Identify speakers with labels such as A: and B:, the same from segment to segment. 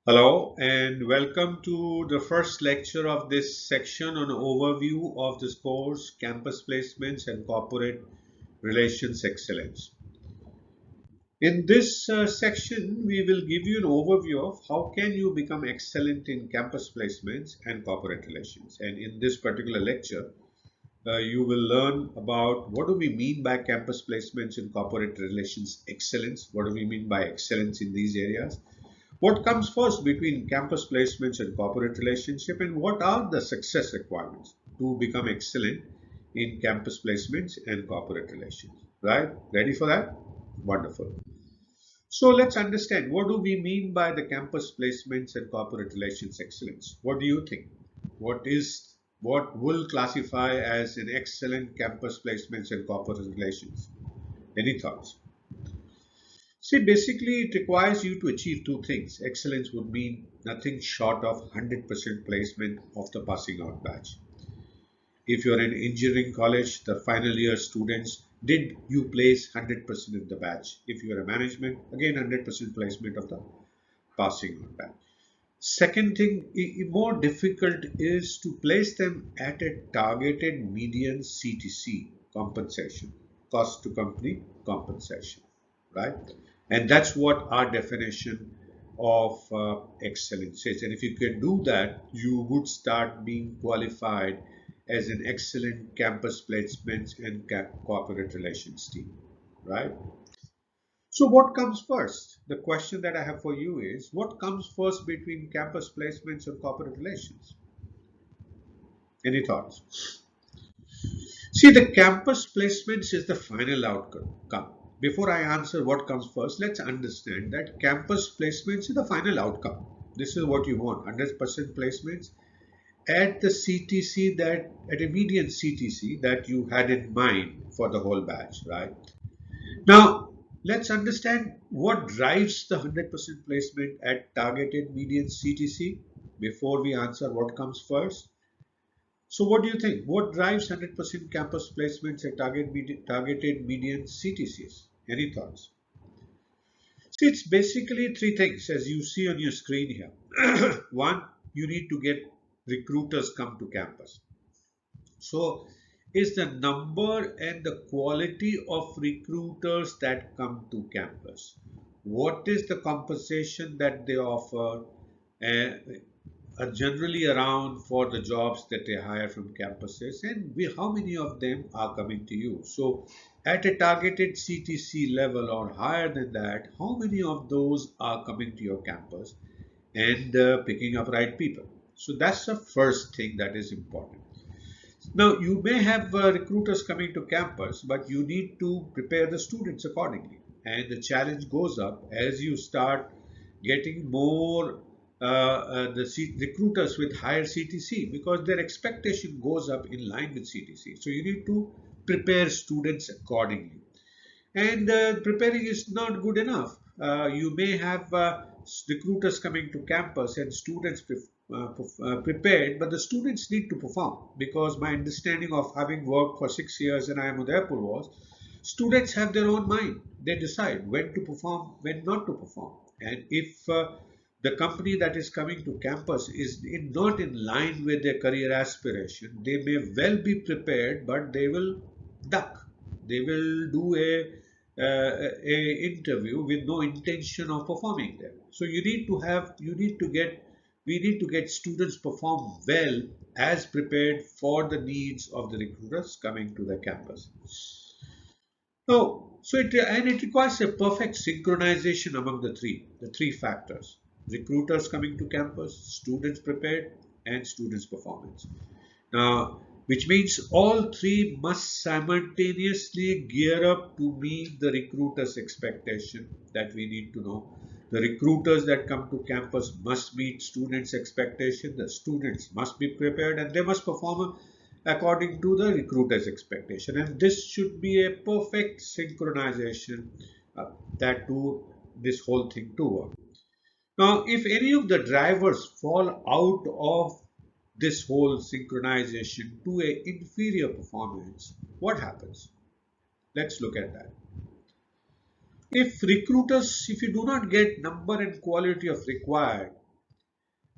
A: Hello and welcome to the first lecture of this section on overview of this course Campus Placements and Corporate Relations Excellence. In this section we will give you an overview of how can you become excellent in campus placements and corporate relations, and in this particular lecture you will learn about what do we mean by campus placements and corporate relations excellence, what do we mean by excellence in these areas, what comes first between campus placements and corporate relationship, and what are the success requirements to become excellent in campus placements and corporate relations? Right? Ready for that? Wonderful. So let's understand, what do we mean by the campus placements and corporate relations excellence? What do you think? What will classify as an excellent campus placements and corporate relations? Any thoughts? See, basically, it requires you to achieve two things. Excellence would mean nothing short of 100% placement of the passing out batch. If you're in engineering college, the final year students, did you place 100% of the batch? If you're a management, again 100% placement of the passing out batch. Second thing, more difficult is to place them at a targeted median CTC compensation, cost to company compensation, right? And that's what our definition of excellence is. And if you can do that, you would start being qualified as an excellent campus placements and corporate relations team, right? So what comes first? The question that I have for you is, what comes first between campus placements and corporate relations? Any thoughts? See, the campus placements is the final outcome. Before I answer what comes first, let's understand that campus placements is the final outcome. This is what you want, 100% placements at the CTC, that at a median CTC that you had in mind for the whole batch, right? Now, let's understand what drives the 100% placement at targeted median CTC before we answer what comes first. So what do you think? What drives 100% campus placements at targeted median CTCs? Any thoughts? See, it's basically three things as you see on your screen here. One, you need to get recruiters come to campus. So is the number and the quality of recruiters that come to campus. What is the compensation that they offer? Are generally around for the jobs that they hire from campuses, and how many of them are coming to you. So at a targeted CTC level or higher than that, how many of those are coming to your campus and picking up right people? So that's the first thing that is important. Now, you may have recruiters coming to campus, but you need to prepare the students accordingly. And the challenge goes up as you start getting more recruiters with higher CTC, because their expectation goes up in line with CTC. So you need to prepare students accordingly. And preparing is not good enough. You may have recruiters coming to campus and students prepared, but the students need to perform, because my understanding of having worked for 6 years in IIM Udaipur was students have their own mind. They decide when to perform, when not to perform. And if the company that is coming to campus is not in line with their career aspiration, they may well be prepared, but they will duck. They will do a interview with no intention of performing there. So we need to get students perform well as prepared for the needs of the recruiters coming to the campus. It requires a perfect synchronization among the three factors: recruiters coming to campus, students prepared, and students performance. Now, which means all three must simultaneously gear up to meet the recruiter's expectation that we need to know. The recruiters that come to campus must meet students' expectation. The students must be prepared and they must perform according to the recruiter's expectation. And this should be a perfect synchronization that to this whole thing to work. Now, if any of the drivers fall out of this whole synchronization to a inferior performance, what happens? Let's look at that. If you do not get number and quality of required,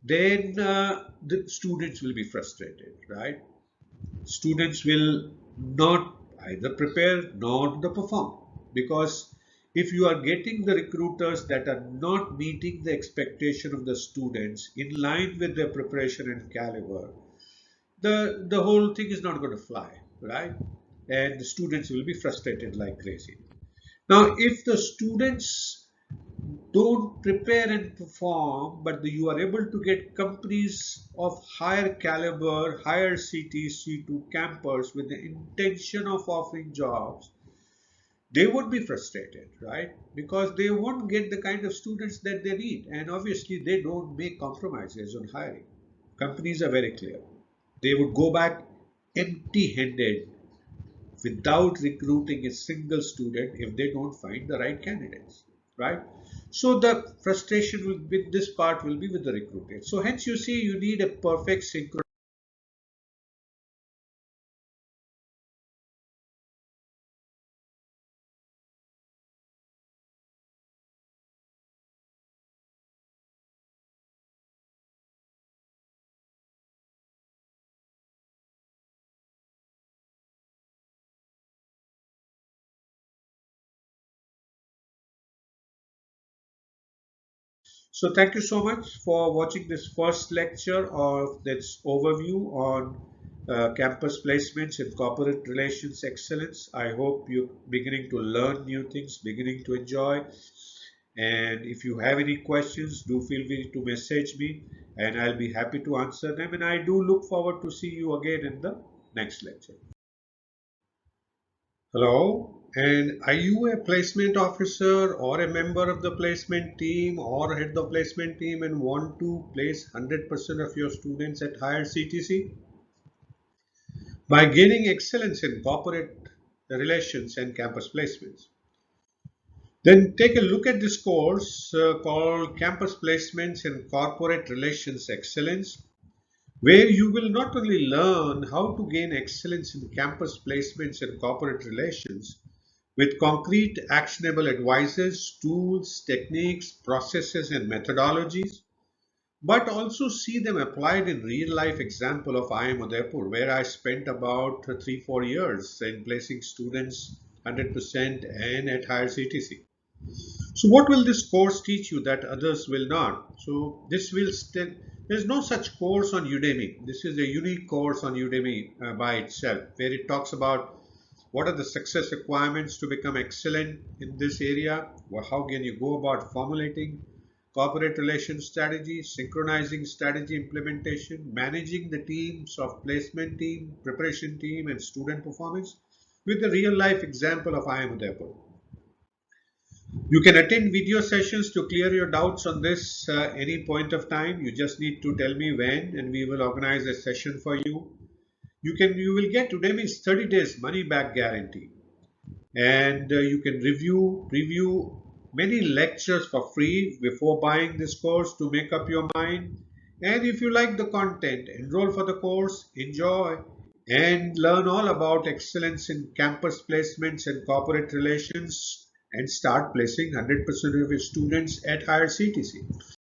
A: then the students will be frustrated, right? Students will not either prepare nor the perform, because if you are getting the recruiters that are not meeting the expectation of the students in line with their preparation and caliber, the whole thing is not going to fly, right? And the students will be frustrated like crazy. Now, if the students don't prepare and perform, but you are able to get companies of higher caliber, higher CTC to campus with the intention of offering jobs, they would be frustrated, right? Because they won't get the kind of students that they need. And obviously, they don't make compromises on hiring. Companies are very clear. They would go back empty handed without recruiting a single student if they don't find the right candidates, right? So the frustration with this part will be with the recruiter. So hence you see you need a perfect synchron. So thank you so much for watching this first lecture of this overview on campus placements and corporate relations excellence. I hope you're beginning to learn new things, beginning to enjoy. And if you have any questions, do feel free to message me and I'll be happy to answer them. And I do look forward to see you again in the next lecture. Hello, and are you a placement officer or a member of the placement team or head the placement team and want to place 100% of your students at higher CTC? By gaining excellence in corporate relations and campus placements. Then take a look at this course called Campus Placements and Corporate Relations Excellence, where you will not only learn how to gain excellence in campus placements and corporate relations with concrete actionable advices, tools, techniques, processes, and methodologies, but also see them applied in real life example of IIM Udaipur, where I spent about 3-4 years in placing students 100% and at higher CTC. So what will this course teach you that others will not? So this will still, there's no such course on Udemy. This is a unique course on Udemy by itself, where it talks about what are the success requirements to become excellent in this area? How can you go about formulating corporate relations strategy, synchronizing strategy implementation, managing the teams of placement team, preparation team, and student performance with a real life example of IIM Udaipur. You can attend video sessions to clear your doubts on this any point of time. You just need to tell me when and we will organize a session for you. You will get Udemy's 30 days money back guarantee, and you can review many lectures for free before buying this course to make up your mind. And if you like the content, enroll for the course, enjoy, and learn all about excellence in campus placements and corporate relations and start placing 100% of your students at higher CTC.